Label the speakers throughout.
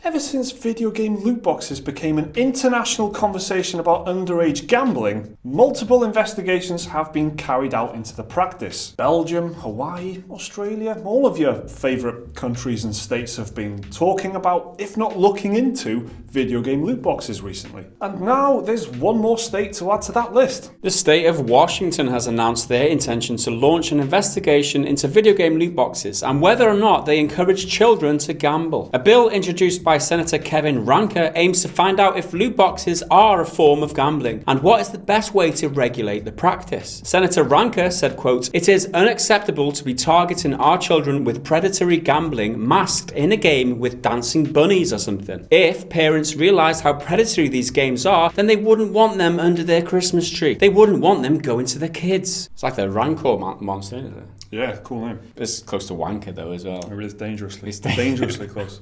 Speaker 1: Ever since video game loot boxes became an international conversation about underage gambling, multiple investigations have been carried out into the practice. Belgium, Hawaii, Australia, all of your favourite countries and states have been talking about, if not looking into, video game loot boxes recently. And now there's one more state to add to that list.
Speaker 2: The state of Washington has announced their intention to launch an investigation into video game loot boxes and whether or not they encourage children to gamble. A bill introduced by Senator Kevin Ranker aims to find out if loot boxes are a form of gambling and what is the best way to regulate the practice. Senator Ranker said, quote, "It is unacceptable to be targeting our children with predatory gambling masked in a game with dancing bunnies or something. If parents realised how predatory these games are, then they wouldn't want them under their Christmas tree. They wouldn't want them going to the kids." It's like the Rancor monster, isn't it?
Speaker 1: Yeah, cool name.
Speaker 2: It's close to Wanker though as well.
Speaker 1: It is dangerously close.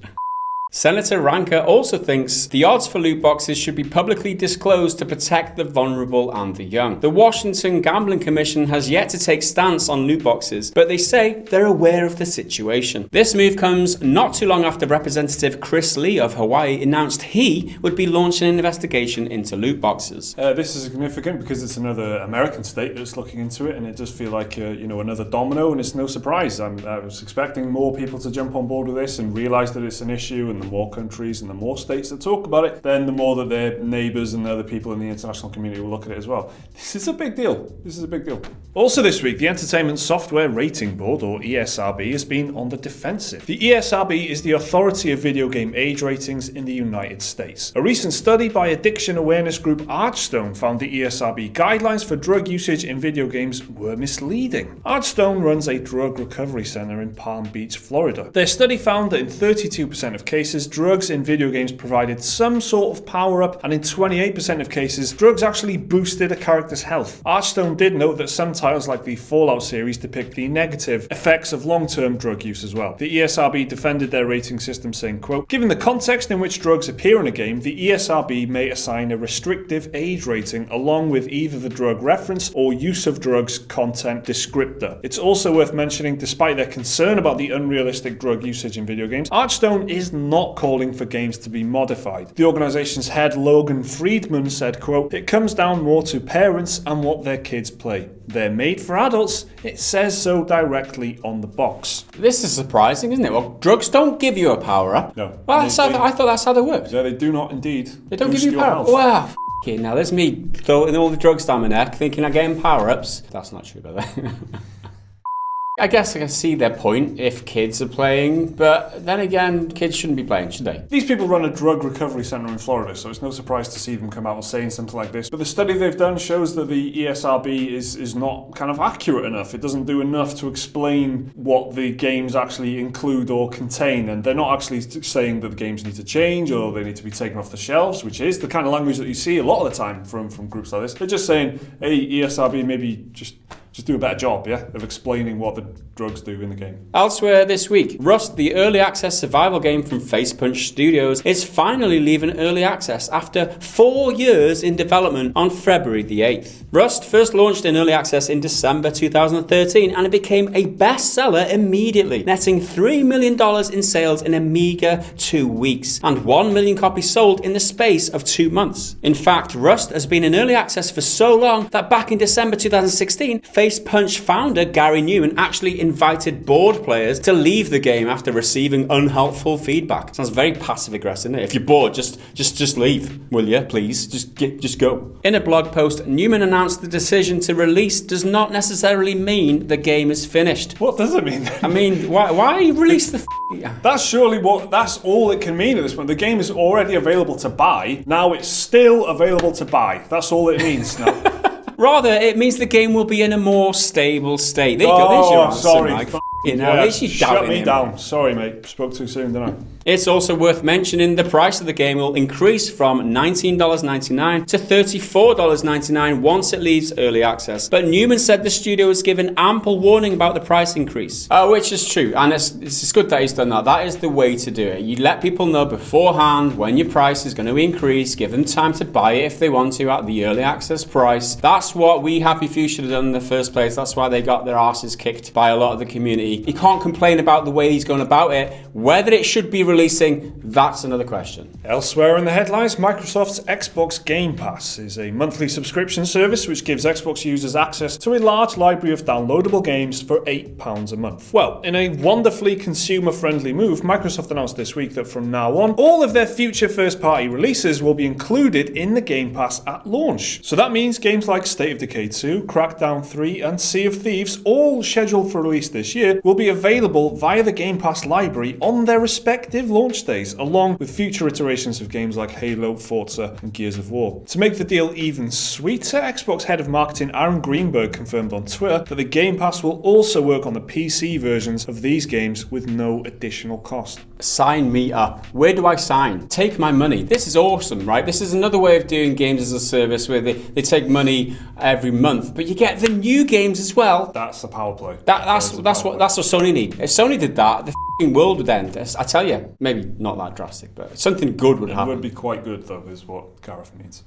Speaker 2: Senator Ranker also thinks the odds for loot boxes should be publicly disclosed to protect the vulnerable and the young. The Washington Gambling Commission has yet to take stance on loot boxes, but they say they're aware of the situation. This move comes not too long after Representative Chris Lee of Hawaii announced he would be launching an investigation into loot boxes.
Speaker 1: This is significant because it's another American state that's looking into it, and it does feel like another domino, and it's no surprise. I was expecting more people to jump on board with this and realise that it's an issue, and the more countries and the more states that talk about it, then the more that their neighbours and other people in the international community will look at it as well. This is a big deal. Also this week, the Entertainment Software Rating Board, or ESRB, has been on the defensive. The ESRB is the authority of video game age ratings in the United States. A recent study by addiction awareness group Archstone found the ESRB guidelines for drug usage in video games were misleading. Archstone runs a drug recovery centre in Palm Beach, Florida. Their study found that in 32% of cases, drugs in video games provided some sort of power-up, and in 28% of cases, drugs actually boosted a character's health. Archstone did note that some titles like the Fallout series depict the negative effects of long-term drug use as well. The ESRB defended their rating system, saying, quote, "Given the context in which drugs appear in a game, the ESRB may assign a restrictive age rating along with either the drug reference or use of drugs content descriptor. It's also worth mentioning, despite their concern about the unrealistic drug usage in video games, Archstone is not calling for games to be modified. The organization's head, Logan Friedman, said, quote, "It comes down more to parents and what their kids play. They're made for adults. It says so directly on the box."
Speaker 2: This is surprising, isn't it? Well, drugs don't give you a power-up.
Speaker 1: No.
Speaker 2: Well, I thought that's how they work.
Speaker 1: Yeah, they do not indeed.
Speaker 2: They don't give you power-up. Wow. Now there's me throwing all the drugs down my neck, thinking I'm getting power-ups. That's not true, by the way. I guess I can see their point if kids are playing, but then again, kids shouldn't be playing, should they?
Speaker 1: These people run a drug recovery centre in Florida, so it's no surprise to see them come out and saying something like this. But the study they've done shows that the ESRB is not kind of accurate enough. It doesn't do enough to explain what the games actually include or contain, and they're not actually saying that the games need to change or they need to be taken off the shelves, which is the kind of language that you see a lot of the time from groups like this. They're just saying, hey, ESRB, maybe just do a better job, of explaining what the drugs do in the game.
Speaker 2: Elsewhere this week, Rust, the early access survival game from Facepunch Studios, is finally leaving early access after 4 years in development on February the 8th. Rust first launched in early access in December 2013 and it became a bestseller immediately, netting $3 million in sales in a meager 2 weeks and 1 million copies sold in the space of 2 months. In fact, Rust has been in early access for so long that back in December 2016, Facepunch founder Gary Newman actually invited bored players to leave the game after receiving unhelpful feedback. Sounds very passive aggressive, isn't it? If you're bored, just leave, will you? Please, just go. In a blog post, Newman announced the decision to release does not necessarily mean the game is finished.
Speaker 1: What does it mean?
Speaker 2: I mean, why release the?
Speaker 1: That's all it can mean at this point. The game is already available to buy. Now it's still available to buy. That's all it means now.
Speaker 2: Rather, it means the game will be in a more stable state. There you go. There's your answer,
Speaker 1: sorry.
Speaker 2: Mike. At least you
Speaker 1: shut me down. Sorry, mate. Spoke too soon, didn't I?
Speaker 2: It's also worth mentioning the price of the game will increase from $19.99 to $34.99 once it leaves early access. But Newman said the studio has given ample warning about the price increase, which is true. And it's good that he's done that. That is the way to do it. You let people know beforehand when your price is going to increase. Give them time to buy it if they want to at the early access price. That's what we Happy Few should have done in the first place. That's why they got their asses kicked by a lot of the community be. He can't complain about the way he's going about it. Whether it should be releasing, that's another question.
Speaker 1: Elsewhere in the headlines, Microsoft's Xbox Game Pass is a monthly subscription service which gives Xbox users access to a large library of downloadable games for £8 a month. Well, in a wonderfully consumer-friendly move, Microsoft announced this week that from now on, all of their future first-party releases will be included in the Game Pass at launch. So that means games like State of Decay 2, Crackdown 3 and Sea of Thieves, all scheduled for release this year, will be available via the Game Pass library on their respective launch days, along with future iterations of games like Halo, Forza and Gears of War. To make the deal even sweeter, Xbox head of marketing Aaron Greenberg confirmed on Twitter that the Game Pass will also work on the PC versions of these games with no additional cost.
Speaker 2: Sign me up. Where do I sign? Take my money. This is awesome, right? This is another way of doing games as a service where they take money every month, but you get the new games as well.
Speaker 1: That's the power play.
Speaker 2: That's what Sony need. If Sony did that, the f***ing world would end. I tell you, maybe not that drastic, but something good would happen.
Speaker 1: It would be quite good, though, is what Gareth means.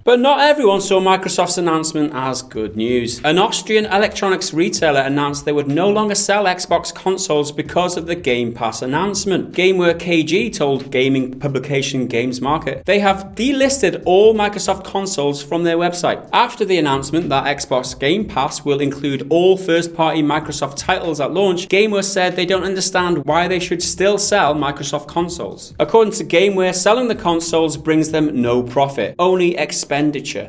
Speaker 2: But not everyone saw Microsoft's announcement as good news. An Austrian electronics retailer announced they would no longer sell Xbox consoles because of the Game Pass announcement. GameWare KG told gaming publication Games Market they have delisted all Microsoft consoles from their website. After the announcement that Xbox Game Pass will include all first-party Microsoft titles at launch, GameWare said they don't understand why they should still sell Microsoft consoles. According to GameWare, selling the consoles brings them no profit, only expenditure,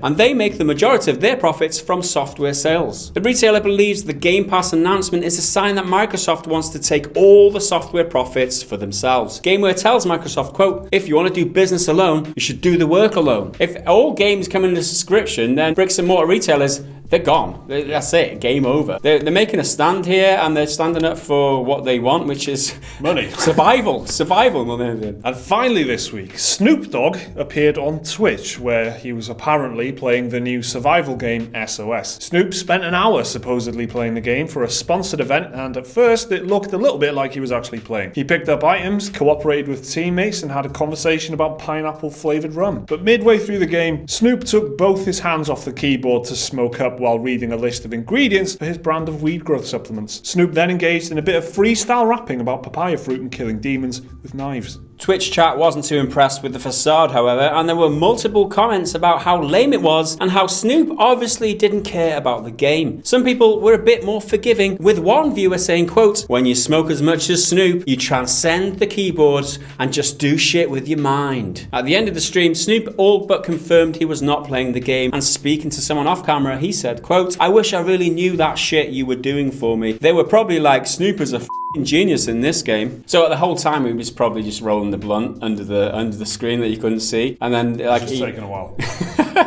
Speaker 2: and they make the majority of their profits from software sales. The retailer believes the Game Pass announcement is a sign that Microsoft wants to take all the software profits for themselves. GameWare tells Microsoft, quote, "If you want to do business alone, you should do the work alone. If all games come in a subscription, then bricks and mortar retailers, they're gone. That's it. Game over. They're making a stand here, and they're standing up for what they want, which is
Speaker 1: money.
Speaker 2: Survival more than anything.
Speaker 1: And finally this week, Snoop Dogg appeared on Twitch, where he was apparently playing the new survival game SOS. Snoop spent an hour supposedly playing the game for a sponsored event, and at first it looked a little bit like he was actually playing. He picked up items, cooperated with teammates, and had a conversation about pineapple-flavoured rum. But midway through the game, Snoop took both his hands off the keyboard to smoke up while reading a list of ingredients for his brand of weed growth supplements. Snoop then engaged in a bit of freestyle rapping about papaya fruit and killing demons with knives.
Speaker 2: Twitch chat wasn't too impressed with the facade, however, and there were multiple comments about how lame it was and how Snoop obviously didn't care about the game. Some people were a bit more forgiving, with one viewer saying, quote, "When you smoke as much as Snoop, you transcend the keyboards and just do shit with your mind." At the end of the stream, Snoop all but confirmed he was not playing the game, and speaking to someone off camera, he said, quote, "I wish I really knew that shit you were doing for me. They were probably like, Snoop is a genius in this game." So the whole time he was probably just rolling the blunt under the screen that you couldn't see, and then like
Speaker 1: it's taking a while.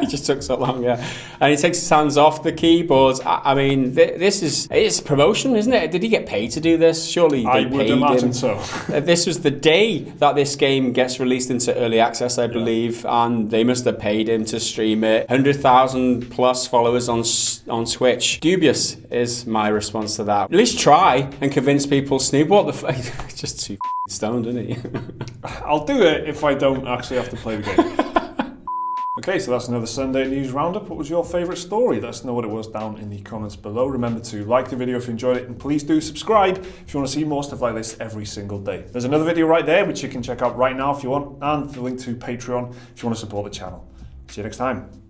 Speaker 2: He just took so long, yeah. And he takes his hands off the keyboards. I mean, it's promotion, isn't it? Did he get paid to do this? Surely they paid him. I would imagine so. This was the day that this game gets released into early access, I believe, and they must have paid him to stream it. 100,000 plus followers on Twitch. Dubious is my response to that. At least try and convince people, Snoop, what the fuck? Just too stoned, isn't he?
Speaker 1: I'll do it if I don't actually have to play the game. Okay, so that's another Sunday News Roundup. What was your favourite story? Let us know what it was down in the comments below. Remember to like the video if you enjoyed it, and please do subscribe if you want to see more stuff like this every single day. There's another video right there which you can check out right now if you want, and the link to Patreon if you want to support the channel. See you next time.